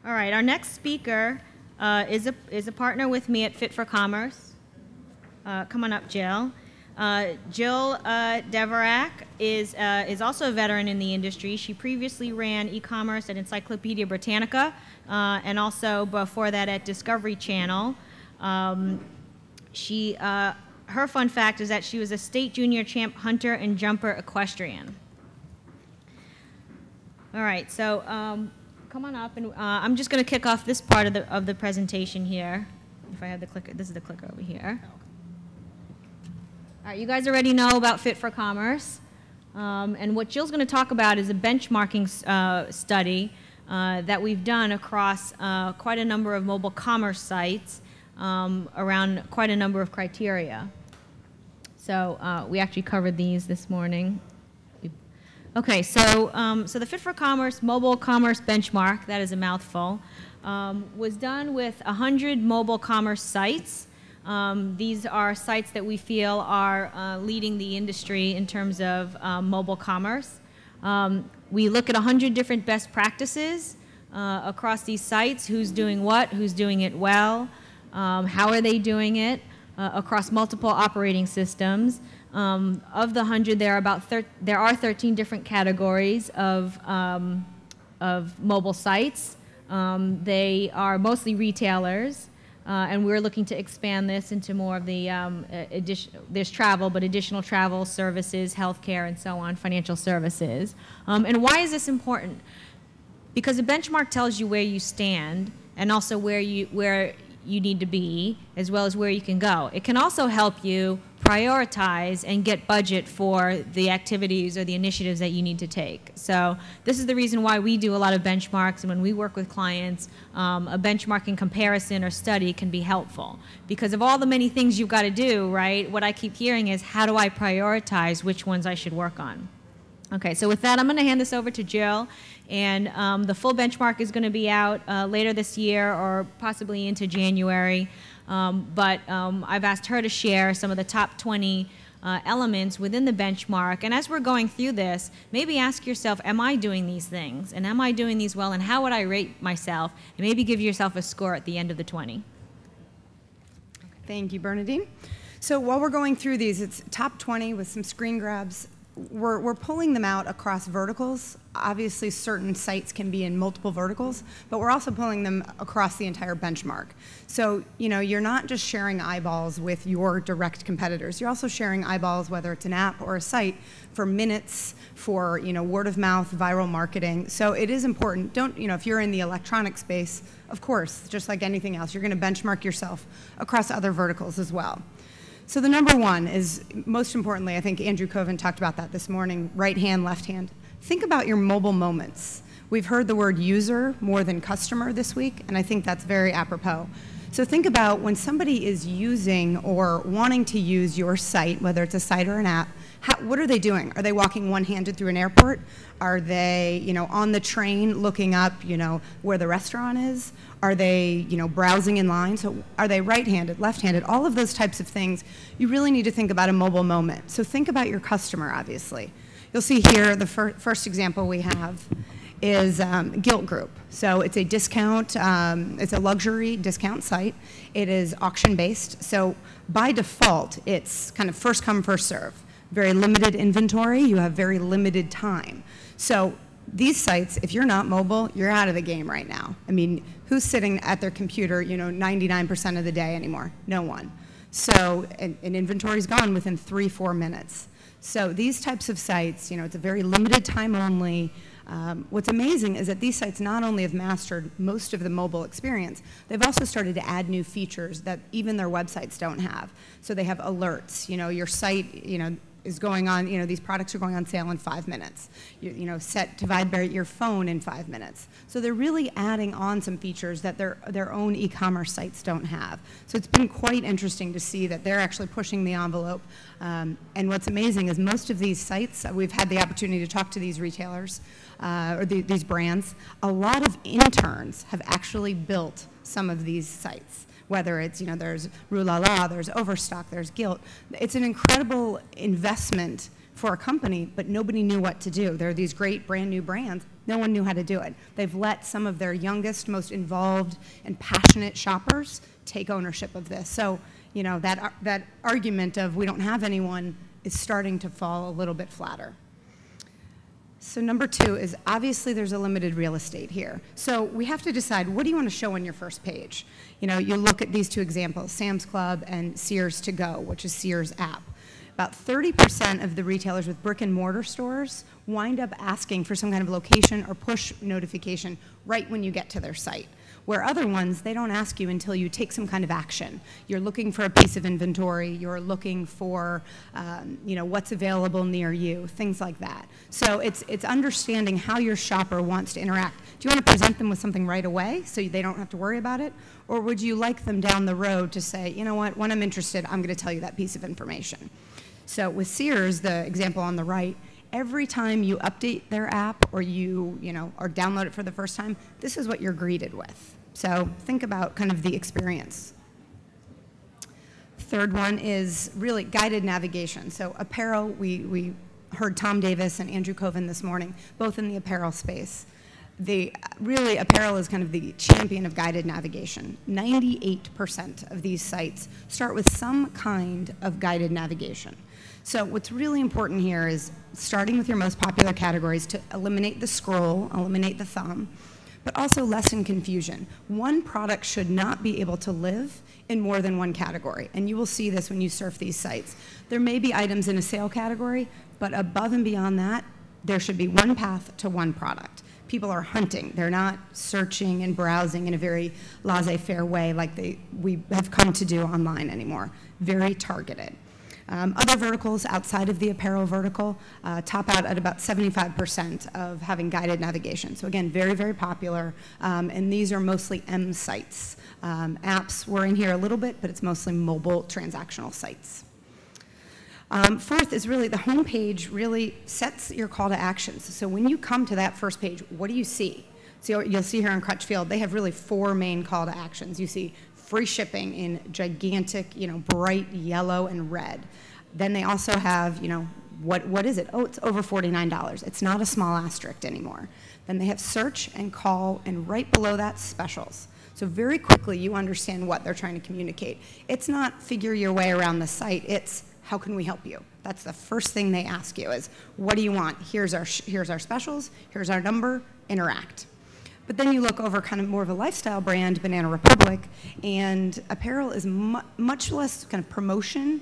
All right, our next speaker is a partner with me at Fit for Commerce. Come on up, Jill. Jill Deverak is also a veteran in the industry. She previously ran e-commerce at Encyclopedia Britannica, and also before that at Discovery Channel. Her fun fact is that she was a state junior champ hunter and jumper equestrian. All right, so come on up, and I'm just going to kick off this part of the presentation here. If I have the clicker, this is the clicker over here. All right, you guys already know about Fit for Commerce, and what Jill's going to talk about is a benchmarking study that we've done across quite a number of mobile commerce sites around quite a number of criteria. So we actually covered these this morning. Okay, so the Fit for Commerce mobile commerce benchmark, that is a mouthful, was done with 100 mobile commerce sites. These are sites that we feel are leading the industry in terms of mobile commerce. We look at 100 different best practices across these sites, who's doing what, who's doing it well, how are they doing it across multiple operating systems. Of the 100, there are 13 different categories of mobile sites. They are mostly retailers. And we're looking to expand this into more of the there's travel, but additional travel, services, healthcare, and so on, financial services. And why is this important? Because a benchmark tells you where you stand and also where you need to be, as well as where you can go. It can also help you prioritize and get budget for the activities or the initiatives that you need to take. So this is the reason why we do a lot of benchmarks, and when we work with clients, a benchmarking comparison or study can be helpful. Because of all the many things you've got to do, right, what I keep hearing is, how do I prioritize which ones I should work on? Okay, so with that, I'm going to hand this over to Jill, and the full benchmark is going to be out later this year or possibly into January. But I've asked her to share some of the top 20 elements within the benchmark. And as we're going through this, maybe ask yourself, am I doing these things? And am I doing these well? And how would I rate myself? And maybe give yourself a score at the end of the 20. Thank you, Bernadine. So while we're going through these, it's top 20 with some screen grabs. We're pulling them out across verticals. Obviously, certain sites can be in multiple verticals, but we're also pulling them across the entire benchmark. So, you know, you're not just sharing eyeballs with your direct competitors. You're also sharing eyeballs, whether it's an app or a site, for minutes, for, you know, word of mouth, viral marketing. So it is important. Don't, you know, if you're in the electronic space, of course, just like anything else, you're going to benchmark yourself across other verticals as well. So the number one is, most importantly, I think Andrew Coven talked about that this morning, right hand, left hand. Think about your mobile moments. We've heard the word user more than customer this week, and I think that's very apropos. So think about when somebody is using or wanting to use your site, whether it's a site or an app, what are they doing? Are they walking one-handed through an airport? Are they, you know, on the train looking up, you know, where the restaurant is? Are they, you know, browsing in line? So are they right-handed, left-handed? All of those types of things, you really need to think about a mobile moment. So think about your customer, obviously. You'll see here the first example we have is Gilt Group. So it's a discount, it's a luxury discount site. It is auction-based. So by default, it's kind of first come, first serve. Very limited inventory, you have very limited time. So these sites, if you're not mobile, you're out of the game right now. I mean, who's sitting at their computer, you know, 99% of the day anymore? No one. So, and inventory's gone within 3-4 minutes. So these types of sites, you know, it's a very limited time only. What's amazing is that these sites not only have mastered most of the mobile experience, they've also started to add new features that even their websites don't have. So they have alerts, you know, your site, you know, is going on, you know, these products are going on sale in 5 minutes. You know, set to vibrate your phone in 5 minutes. So they're really adding on some features that their own e-commerce sites don't have. So it's been quite interesting to see that they're actually pushing the envelope. And what's amazing is most of these sites, we've had the opportunity to talk to these retailers, or these brands. A lot of interns have actually built some of these sites. Whether it's, you know, there's Rue La La, there's Overstock, there's Gilt. It's an incredible investment for a company, but nobody knew what to do. There are these great brand new brands, No one knew how to do it. They've let some of their youngest, most involved and passionate shoppers take ownership of this. So, you know, that argument of we don't have anyone is starting to fall a little bit flatter. So number 2 is obviously there's a limited real estate here. So we have to decide, what do you want to show on your first page? You know, you look at these 2 examples, Sam's Club and Sears To Go, which is Sears' app. About 30% of the retailers with brick and mortar stores wind up asking for some kind of location or push notification right when you get to their site. Where other ones, they don't ask you until you take some kind of action. You're looking for a piece of inventory, you're looking for, you know, what's available near you, things like that. So it's understanding how your shopper wants to interact. Do you want to present them with something right away so they don't have to worry about it? Or would you like them down the road to say, you know what, when I'm interested, I'm going to tell you that piece of information. So with Sears, the example on the right, every time you update their app or you know, or download it for the first time, this is what you're greeted with. So think about kind of the experience. Third one is really guided navigation. So apparel, we heard Tom Davis and Andrew Coven this morning, both in the apparel space. Really, apparel is kind of the champion of guided navigation. 98% of these sites start with some kind of guided navigation. So what's really important here is starting with your most popular categories to eliminate the scroll, eliminate the thumb, but also lessen confusion. One product should not be able to live in more than one category, and you will see this when you surf these sites. There may be items in a sale category, but above and beyond that, there should be one path to one product. People are hunting. They're not searching and browsing in a very laissez-faire way like we have come to do online anymore. Very targeted. Other verticals outside of the apparel vertical top out at about 75% of having guided navigation. So again, very, very popular, and these are mostly M sites. Apps were in here a little bit, but it's mostly mobile transactional sites. Fourth is really the home page really sets your call to actions. So when you come to that first page, what do you see? So you'll see here on Crutchfield, they have really 4 main call to actions. You see free shipping in gigantic, you know, bright yellow and red. Then they also have, you know, what is it? Oh, it's over $49. It's not a small asterisk anymore. Then they have search and call, and right below that, specials. So very quickly you understand what they're trying to communicate. It's not figure your way around the site, it's how can we help you? That's the first thing they ask you is, what do you want? Here's our specials, here's our number, interact. But then you look over kind of more of a lifestyle brand, Banana Republic, and apparel is much less kind of promotion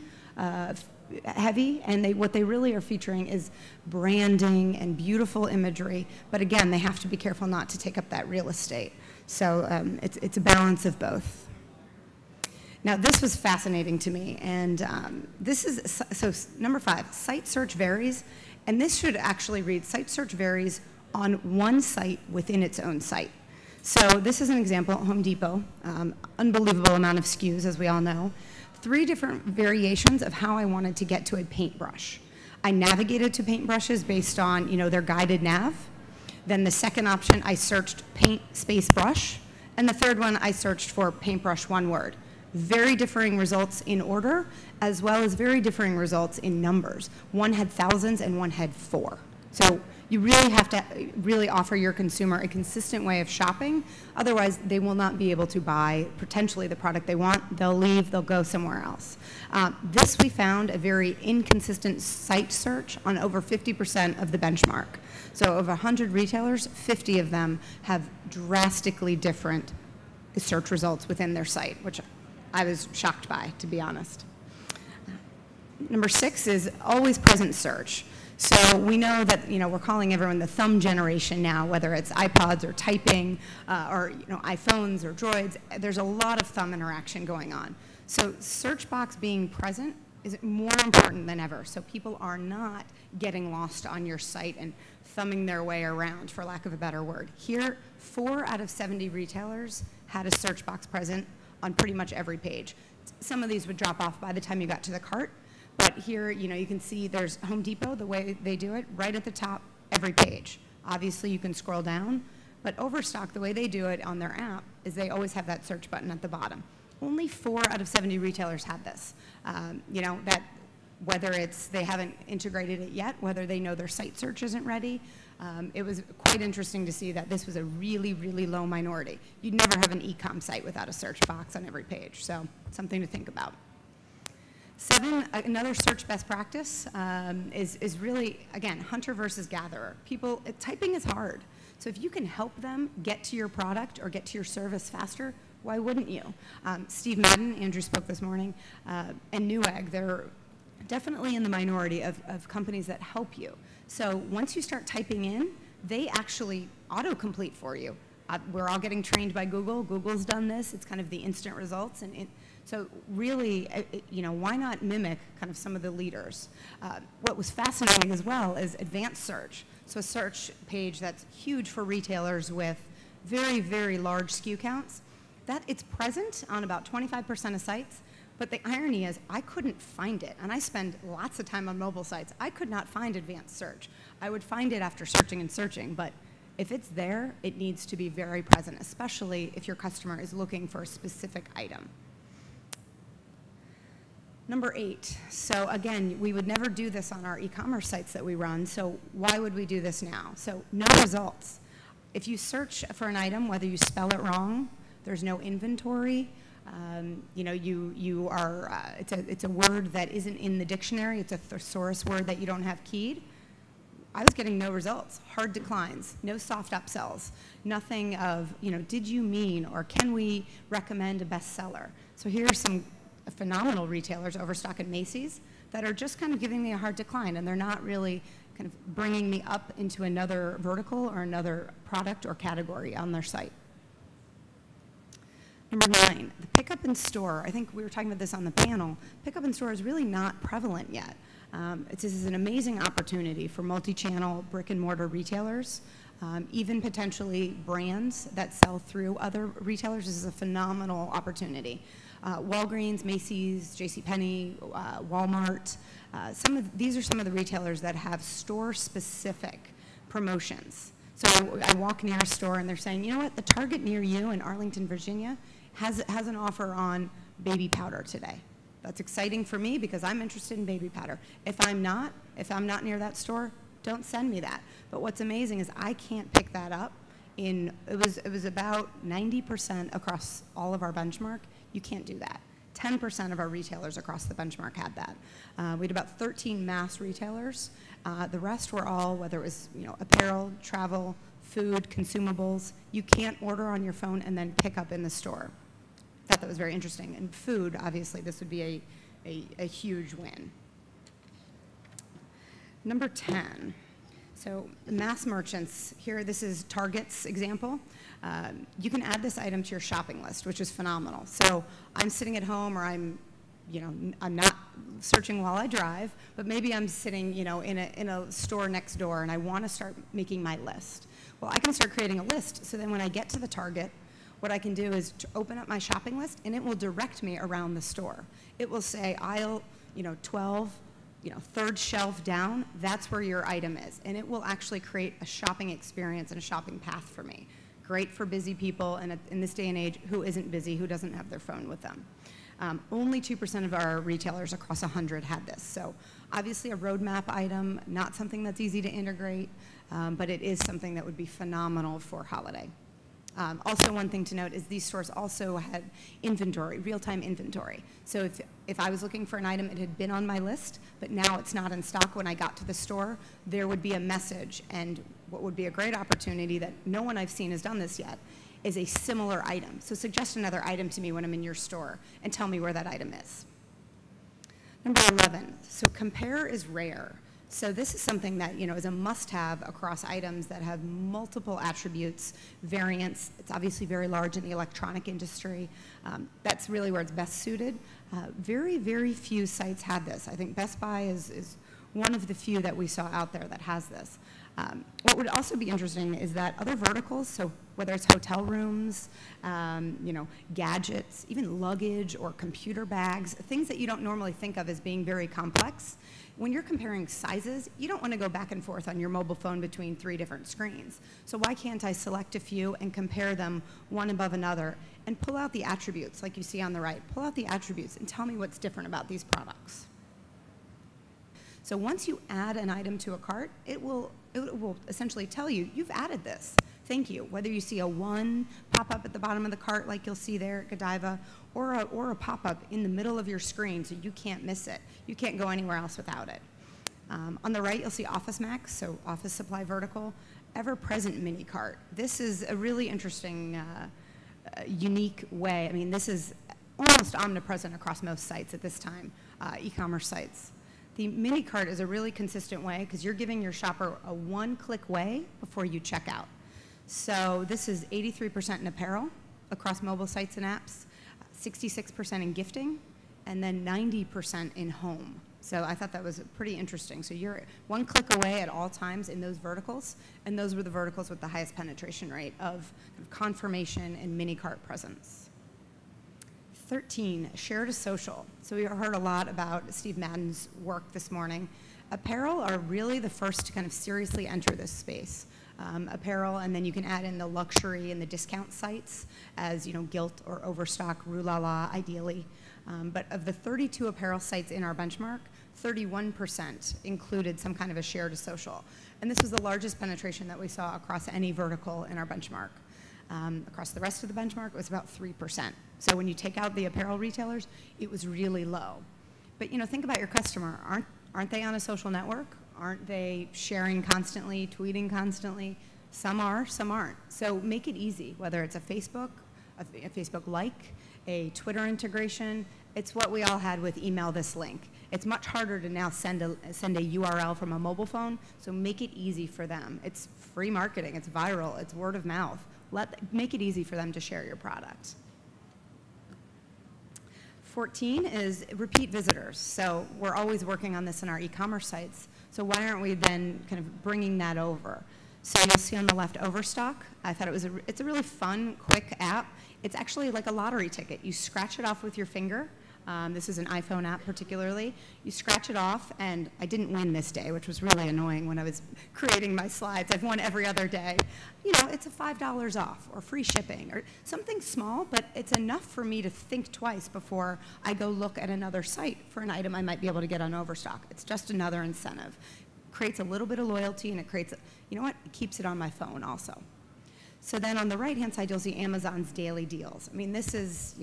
heavy, and what they really are featuring is branding and beautiful imagery. But again, they have to be careful not to take up that real estate. So it's a balance of both. Now, this was fascinating to me, and this is, so number 5, site search varies, and this should actually read, site search varies on one site within its own site. So this is an example, Home Depot, unbelievable amount of SKUs, as we all know. 3 different variations of how I wanted to get to a paintbrush. I navigated to paintbrushes based on, you know, their guided nav. Then the second option, I searched paint space brush. And the third one, I searched for paintbrush, one word. Very differing results in order, as well as very differing results in numbers. One had thousands and one had 4. So you really have to really offer your consumer a consistent way of shopping. Otherwise, they will not be able to buy potentially the product they want. They'll leave, they'll go somewhere else. This we found a very inconsistent site search on over 50% of the benchmark. So of 100 retailers, 50 of them have drastically different search results within their site, which I was shocked by, to be honest. Number 6 is always present search. So we know that, you know, we're calling everyone the thumb generation now, whether it's iPods or typing or, you know, iPhones or Droids. There's a lot of thumb interaction going on. So search box being present is more important than ever. So people are not getting lost on your site and thumbing their way around, for lack of a better word. Here, 4 out of 70 retailers had a search box present on pretty much every page. Some of these would drop off by the time you got to the cart. But here, you know, you can see there's Home Depot, the way they do it, right at the top, every page. Obviously, you can scroll down, but Overstock, the way they do it on their app, is they always have that search button at the bottom. Only 4 out of 70 retailers had this. You know, that whether it's they haven't integrated it yet, whether they know their site search isn't ready, It was quite interesting to see that this was a really, really low minority. You'd never have an e-com site without a search box on every page, so something to think about. 7, another search best practice is really, again, hunter versus gatherer. People, typing is hard. So if you can help them get to your product or get to your service faster, why wouldn't you? Steve Madden, Andrew spoke this morning, and Newegg, they're definitely in the minority of companies that help you. So once you start typing in, they actually autocomplete for you. We're all getting trained by Google. Google's done this. It's kind of the instant results. So really, why not mimic kind of some of the leaders? What was fascinating as well is advanced search. So a search page that's huge for retailers with very, very large SKU counts. That it's present on about 25% of sites. But the irony is I couldn't find it, and I spend lots of time on mobile sites. I could not find advanced search. I would find it after searching and searching, but if it's there, it needs to be very present, especially if your customer is looking for a specific item. Number 8, so again, we would never do this on our e-commerce sites that we run, so why would we do this now? So no results. If you search for an item, whether you spell it wrong, there's no inventory, it's a word that isn't in the dictionary. It's a thesaurus word that you don't have keyed. I was getting no results, hard declines, no soft upsells, nothing of, did you mean or can we recommend a bestseller? So here are some phenomenal retailers, Overstock and Macy's, that are just kind of giving me a hard decline, and they're not really kind of bringing me up into another vertical or another product or category on their site. Number 9, the pickup in store. I think we were talking about this on the panel. Pickup in store is really not prevalent yet. This is an amazing opportunity for multi-channel brick and mortar retailers, even potentially brands that sell through other retailers. This is a phenomenal opportunity. Walgreens, Macy's, JCPenney, Walmart. These are some of the retailers that have store-specific promotions. So I walk near a store and they're saying, you know what, the Target near you in Arlington, Virginia has an offer on baby powder today. That's exciting for me because I'm interested in baby powder. If I'm not near that store, don't send me that. But what's amazing is I can't pick that up. It was about 90% across all of our benchmark. You can't do that. 10% of our retailers across the benchmark had that. We had about 13 mass retailers. The rest were all, whether it was apparel, travel, food, consumables. You can't order on your phone and then pick up in the store. Thought that was very interesting. And food, obviously, this would be a huge win. Number 10. So mass merchants, here this is Target's example. You can add this item to your shopping list, which is phenomenal. So I'm sitting at home, or I'm not searching while I drive, but maybe I'm sitting in a store next door and I want to start making my list. Well, I can start creating a list, so then when I get to the Target, what I can do is to open up my shopping list and it will direct me around the store. It will say aisle 12, third shelf down, that's where your item is. And it will actually create a shopping experience and a shopping path for me. Great for busy people, and in this day and age, who isn't busy, who doesn't have their phone with them. Only 2% of our retailers across 100 had this. So obviously a roadmap item, not something that's easy to integrate, but it is something that would be phenomenal for holiday. Also, one thing to note is these stores also had inventory, real-time inventory. So if I was looking for an item, it had been on my list, but now it's not in stock when I got to the store, there would be a message. And what would be a great opportunity that no one I've seen has done this yet is a similar item. So suggest another item to me when I'm in your store and tell me where that item is. Number 11, so compare is rare. So this is something that is a must-have across items that have multiple attributes, variants. It's obviously very large in the electronic industry. That's really where it's best suited. Very, very few sites had this. I think Best Buy is one of the few that we saw out there that has this. What would also be interesting is that other verticals, so whether it's hotel rooms, gadgets, even luggage or computer bags, things that you don't normally think of as being very complex, when you're comparing sizes, you don't want to go back and forth on your mobile phone between 3 different screens. So why can't I select a few and compare them one above another and pull out the attributes like you see on the right? Pull out the attributes and tell me what's different about these products. So once you add an item to a cart, it will essentially tell you, you've added this. Thank you. Whether you see a 1 pop up at the bottom of the cart like you'll see there at Godiva, or a pop-up in the middle of your screen so you can't miss it. You can't go anywhere else without it. On the right, you'll see Office Max, so office supply vertical, ever-present mini cart. This is a really interesting, unique way. I mean, this is almost omnipresent across most sites at this time, e-commerce sites. The mini cart is a really consistent way because you're giving your shopper a one-click way before you check out. So this is 83% in apparel across mobile sites and apps, 66% in gifting, and then 90% in home. So I thought that was pretty interesting. So you're one click away at all times in those verticals, and those were the verticals with the highest penetration rate of confirmation and mini cart presence. 13, share to social. So we heard a lot about Steve Madden's work this morning. Apparel are really the first to kind of seriously enter this space. Apparel, and then you can add in the luxury and the discount sites as, Gilt or Overstock, Rue La La, ideally. But of the 32 apparel sites in our benchmark, 31% included some kind of a share to social. And this was the largest penetration that we saw across any vertical in our benchmark. Across the rest of the benchmark, it was about 3%. So when you take out the apparel retailers, it was really low. But think about your customer. Aren't they on a social network? Aren't they sharing constantly, tweeting constantly? Some are, some aren't. So make it easy, whether it's a Facebook like, a Twitter integration. It's what we all had with email this link. It's much harder to now send a URL from a mobile phone, so make it easy for them. It's free marketing, it's viral, it's word of mouth. Make it easy for them to share your product. 14 is repeat visitors. So we're always working on this in our e-commerce sites. So why aren't we then kind of bringing that over? So you'll see on the left Overstock. I thought it's a really fun, quick app. It's actually like a lottery ticket. You scratch it off with your finger. This is an iPhone app particularly. You scratch it off, and I didn't win this day, which was really annoying when I was creating my slides. I've won every other day. It's a $5 off or free shipping or something small, but it's enough for me to think twice before I go look at another site for an item I might be able to get on Overstock. It's just another incentive. Creates a little bit of loyalty, and it creates, it keeps it on my phone also. So then on the right-hand side, you'll see Amazon's daily deals. I mean, this is,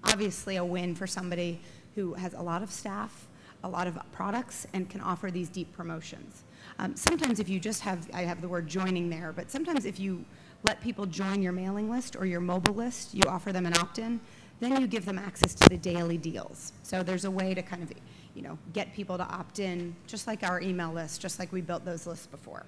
obviously a win for somebody who has a lot of staff, a lot of products, and can offer these deep promotions. Sometimes if you just I have the word joining there, but sometimes if you let people join your mailing list or your mobile list, you offer them an opt-in, then you give them access to the daily deals. So there's a way to kind of, get people to opt in, just like our email list, just like we built those lists before.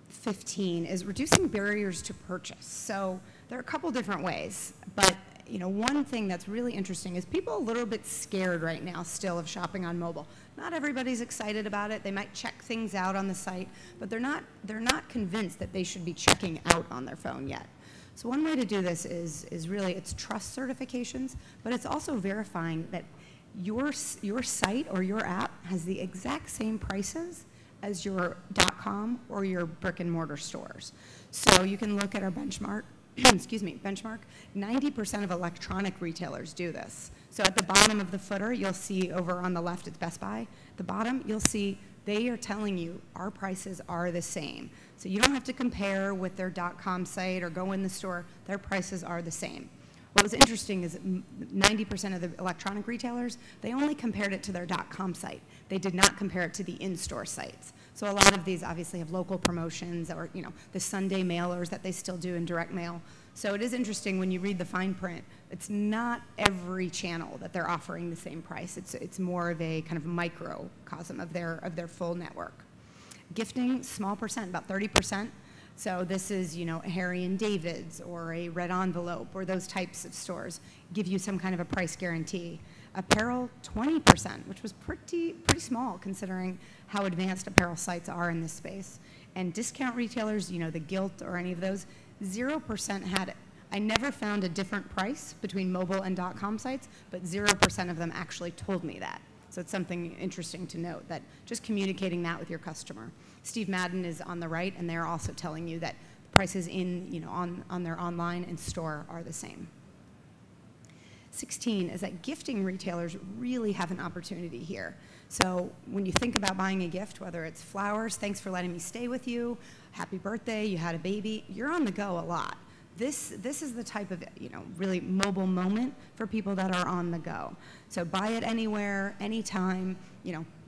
15 is reducing barriers to purchase. So there are a couple different ways, but one thing that's really interesting is people are a little bit scared right now still of shopping on mobile. Not everybody's excited about it. They might check things out on the site, but they're not convinced that they should be checking out on their phone yet. So one way to do this is really, it's trust certifications, but it's also verifying that your site or your app has the exact same prices as your .com or your brick and mortar stores. So you can look at our benchmark, benchmark, 90% of electronic retailers do this. So at the bottom of the footer, you'll see over on the left, it's Best Buy. At the bottom, you'll see they are telling you our prices are the same. So you don't have to compare with their .com site or go in the store. Their prices are the same. What was interesting is 90% of the electronic retailers, they only compared it to their .com site. They did not compare it to the in-store sites. So a lot of these obviously have local promotions or, the Sunday mailers that they still do in direct mail. So it is interesting when you read the fine print, it's not every channel that they're offering the same price. It's more of a kind of microcosm of their full network. Gifting, small percent, about 30%. So this is, Harry and David's or a Red Envelope or those types of stores give you some kind of a price guarantee. Apparel, 20%, which was pretty small considering how advanced apparel sites are in this space. And discount retailers, the Gilt or any of those, 0% had it. I never found a different price between mobile and .com sites, but 0% of them actually told me that. So it's something interesting to note, that just communicating that with your customer. Steve Madden is on the right, and they're also telling you that the prices on their online and store are the same. 16 is that gifting retailers really have an opportunity here. So when you think about buying a gift, whether it's flowers, thanks for letting me stay with you, happy birthday, you had a baby, you're on the go a lot. This is the type of, really mobile moment for people that are on the go. So buy it anywhere, anytime,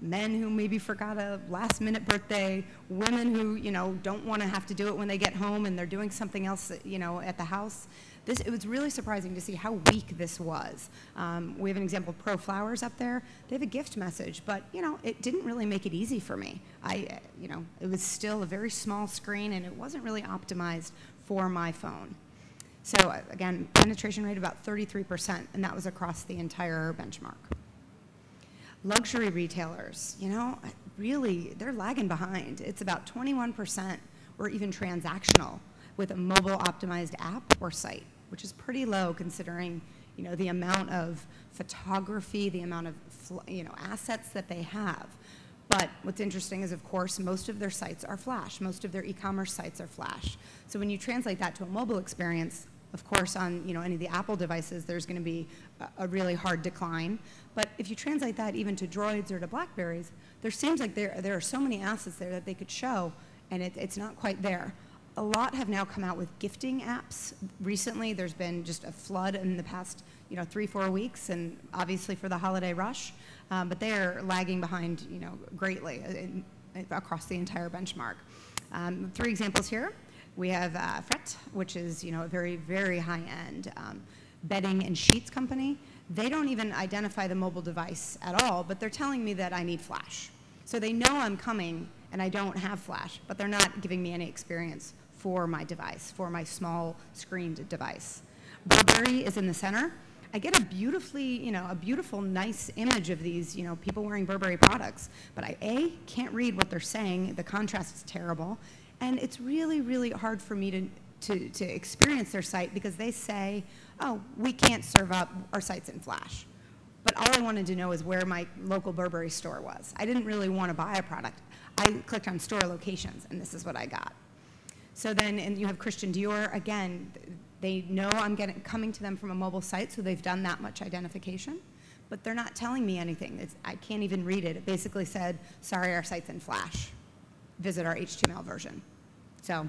men who maybe forgot a last minute birthday, women who, don't want to have to do it when they get home and they're doing something else, at the house. It was really surprising to see how weak this was. We have an example of Pro Flowers up there. They have a gift message, but it didn't really make it easy for me. It was still a very small screen and it wasn't really optimized for my phone. So again, penetration rate about 33%, and that was across the entire benchmark. Luxury retailers, really, they're lagging behind. It's about 21% or even transactional with a mobile optimized app or site, which is pretty low considering, the amount of photography, the amount of, assets that they have. But what's interesting is, of course, most of their sites are Flash. Most of their e-commerce sites are Flash. So when you translate that to a mobile experience, of course, on any of the Apple devices, there's going to be a really hard decline. But if you translate that even to Droids or to Blackberries, there seems like there are so many assets there that they could show, and it's not quite there. A lot have now come out with gifting apps. Recently, there's been just a flood in the past 3-4 weeks, and obviously for the holiday rush. But they are lagging behind greatly across the entire benchmark. 3 examples here. We have Fret, which is a very, very high-end bedding and sheets company. They don't even identify the mobile device at all, but they're telling me that I need Flash. So they know I'm coming and I don't have Flash, but they're not giving me any experience for my device, for my small screened device. Burberry is in the center. I get a beautiful, nice image of these, people wearing Burberry products, but I, can't read what they're saying. The contrast is terrible. And it's really, really hard for me to experience their site because they say, oh, we can't serve up our sites in Flash. But all I wanted to know is where my local Burberry store was. I didn't really want to buy a product. I clicked on store locations, and this is what I got. So then, and you have Christian Dior. Again, they know I'm coming to them from a mobile site, so they've done that much identification. But they're not telling me anything. I can't even read it. It basically said, sorry, our site's in Flash. Visit our HTML version. So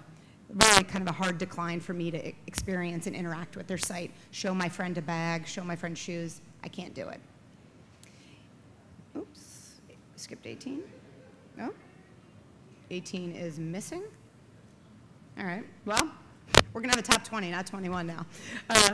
really kind of a hard decline for me to experience and interact with their site. Show my friend a bag, show my friend shoes. I can't do it. Oops, skipped 18. No, 18 is missing. All right, well, we're gonna have a top 20, not 21 now.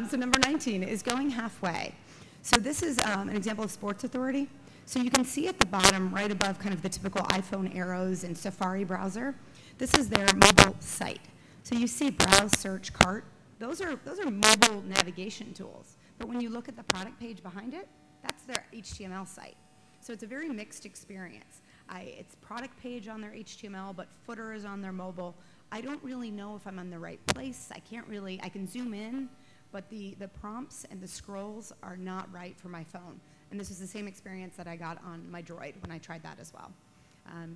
So number 19 is going halfway. So this is an example of Sports Authority. So you can see at the bottom, right above kind of the typical iPhone arrows and Safari browser, this is their mobile site. So you see browse, search, cart. Those are mobile navigation tools. But when you look at the product page behind it, that's their HTML site. So it's a very mixed experience. It's product page on their HTML, but footer is on their mobile. I don't really know if I'm on the right place. I can zoom in, but the prompts and the scrolls are not right for my phone. And this is the same experience that I got on my Droid when I tried that as well.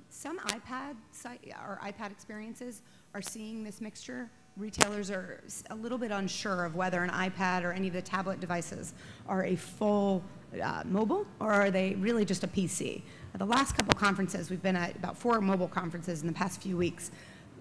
Some iPad experiences are seeing this mixture. Retailers are a little bit unsure of whether an iPad or any of the tablet devices are a full mobile or are they really just a PC. The last couple conferences, we've been at about 4 mobile conferences in the past few weeks.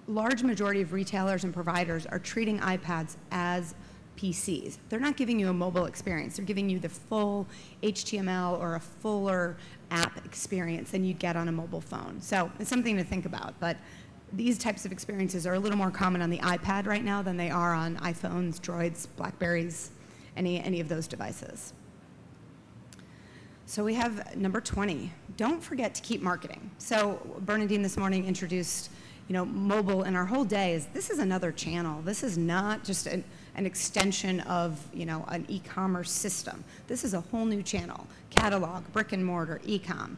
Large majority of retailers and providers are treating iPads as PCs. They're not giving you a mobile experience. They're giving you the full HTML or a fuller app experience than you'd get on a mobile phone. So it's something to think about. But these types of experiences are a little more common on the iPad right now than they are on iPhones, Droids, Blackberries, any of those devices. So we have number 20. Don't forget to keep marketing. So Bernadine this morning introduced mobile, and our whole day this is another channel. This is not just an extension of, an e-commerce system. This is a whole new channel, catalog, brick and mortar, e-com.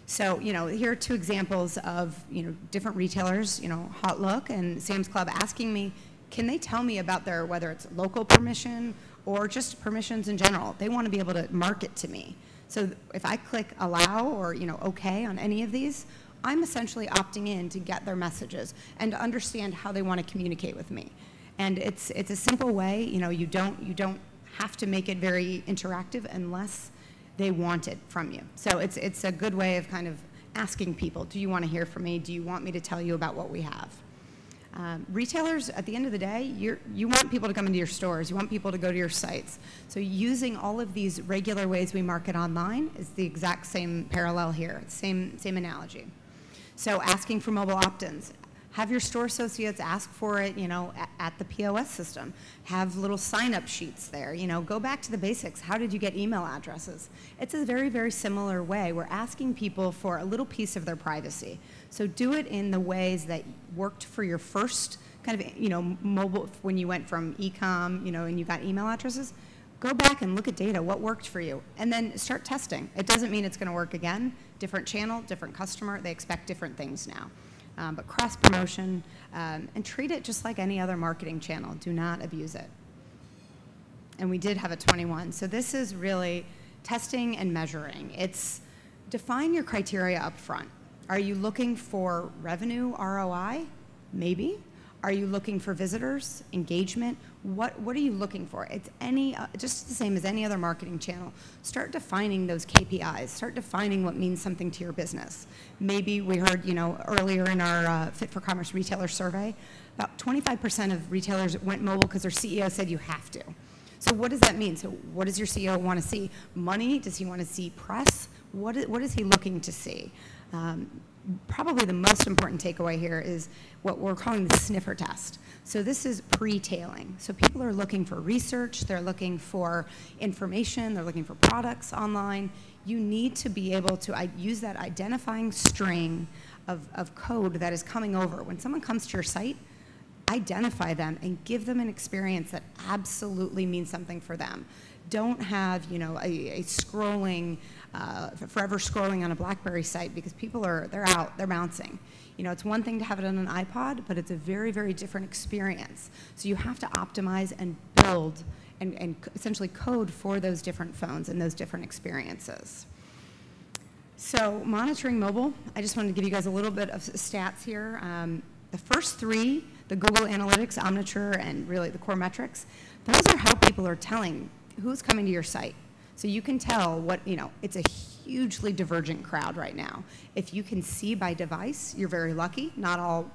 So, here are 2 examples of, different retailers, Hot Look and Sam's Club asking me, can they tell me about their, whether it's local permission or just permissions in general? They want to be able to market to me. So if I click allow or, okay on any of these, I'm essentially opting in to get their messages and to understand how they want to communicate with me. And it's a simple way. You don't have to make it very interactive unless they want it from you. So it's a good way of kind of asking people, do you want to hear from me? Do you want me to tell you about what we have? Retailers, at the end of the day, you want people to come into your stores. You want people to go to your sites. So using all of these regular ways we market online is the exact same parallel here, same analogy. So asking for mobile opt-ins. Have your store associates ask for it, at the POS system. Have little sign-up sheets there. Go back to the basics. How did you get email addresses? It's a very, very similar way. We're asking people for a little piece of their privacy. So do it in the ways that worked for your first kind of, mobile, when you went from e-com, and you got email addresses. Go back and look at data, what worked for you, and then start testing. It doesn't mean it's going to work again. Different channel, different customer, they expect different things now. But cross-promotion, and treat it just like any other marketing channel. Do not abuse it. And we did have a 21. So this is really testing and measuring. It's define your criteria up front. Are you looking for revenue, ROI? Maybe. Are you looking for visitors, engagement? What are you looking for? It's just the same as any other marketing channel. Start defining those KPIs. Start defining what means something to your business. Maybe we heard, earlier in our Fit for Commerce retailer survey, about 25% of retailers went mobile because their CEO said you have to. So what does that mean? So what does your CEO want to see? Money? Does he want to see press? What is he looking to see? Probably the most important takeaway here is what we're calling the sniffer test. So this is pre-tailing. So people are looking for research, they're looking for information, they're looking for products online. You need to be able to use that identifying string of code that is coming over. When someone comes to your site, identify them and give them an experience that absolutely means something for them. Don't have, a scrolling, forever scrolling on a BlackBerry site because people they're out, they're bouncing. It's one thing to have it on an iPod, but it's a very, very different experience. So you have to optimize and build and essentially code for those different phones and those different experiences. So monitoring mobile, I just wanted to give you guys a little bit of stats here. The first three, the Google Analytics, Omniture, and really the core metrics, those are how people are telling who's coming to your site. So you can tell it's a hugely divergent crowd right now. If you can see by device, you're very lucky. Not all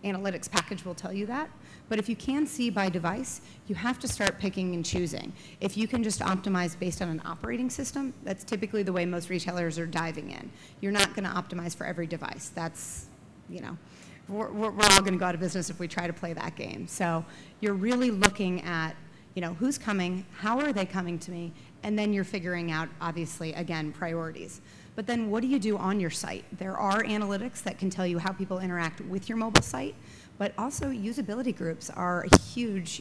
analytics package will tell you that. But if you can see by device, you have to start picking and choosing. If you can just optimize based on an operating system, that's typically the way most retailers are diving in. You're not going to optimize for every device. That's, we're all going to go out of business if we try to play that game. So you're really looking at who's coming, how are they coming to me, and then you're figuring out, obviously, again, priorities. But then what do you do on your site? There are analytics that can tell you how people interact with your mobile site, but also usability groups are huge.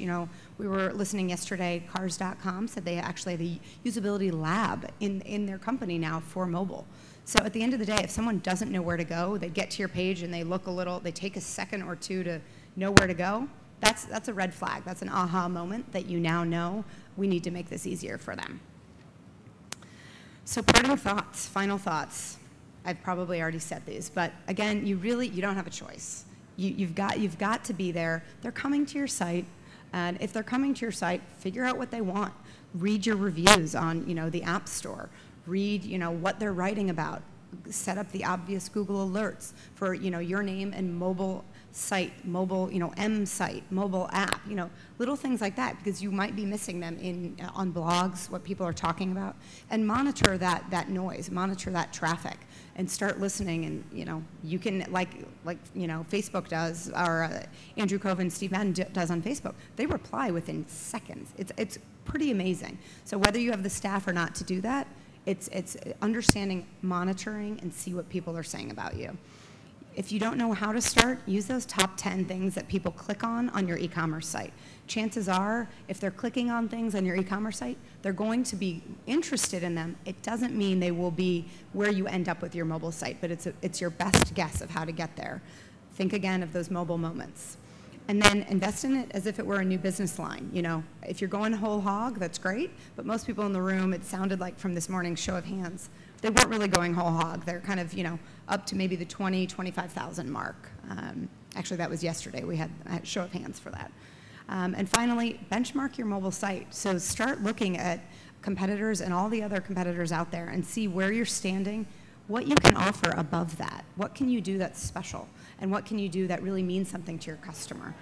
We were listening yesterday, Cars.com said they actually have a usability lab in their company now for mobile. So at the end of the day, if someone doesn't know where to go, they get to your page and they look a little, they take a second or two to know where to go, that's a red flag. That's an aha moment that you now know we need to make this easier for them. So parting thoughts, final thoughts. I've probably already said these, but again, you don't have a choice. You've got to be there. They're coming to your site, and if they're coming to your site, figure out what they want. Read your reviews on the App Store. Read what they're writing about. Set up the obvious Google alerts for your name and mobile site, mobile M site, mobile app, little things like that, because you might be missing them on blogs, what people are talking about, and monitor that noise, monitor that traffic, and start listening. And you can like Facebook does, or Andrew Cove and Steve Madden does on Facebook. They reply within seconds. It's pretty amazing. So whether you have the staff or not to do that, it's understanding, monitoring, and see what people are saying about you. If you don't know how to start, use those top 10 things that people click on your e-commerce site. Chances are, if they're clicking on things on your e-commerce site, they're going to be interested in them. It doesn't mean they will be where you end up with your mobile site, but it's your best guess of how to get there. Think again of those mobile moments. And then invest in it as if it were a new business line. If you're going whole hog, that's great, but most people in the room, it sounded like from this morning's show of hands, they weren't really going whole hog. They're kind of, up to maybe the 20, 25,000 mark. Actually, that was yesterday. We had a show of hands for that. And finally, benchmark your mobile site. So start looking at competitors and all the other competitors out there and see where you're standing, what you can offer above that. What can you do that's special? And what can you do that really means something to your customer?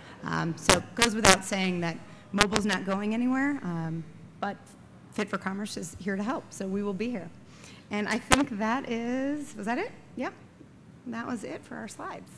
So it goes without saying that mobile's not going anywhere, but Fit for Commerce is here to help, so we will be here. And I think that was that it? Yep, that was it for our slides.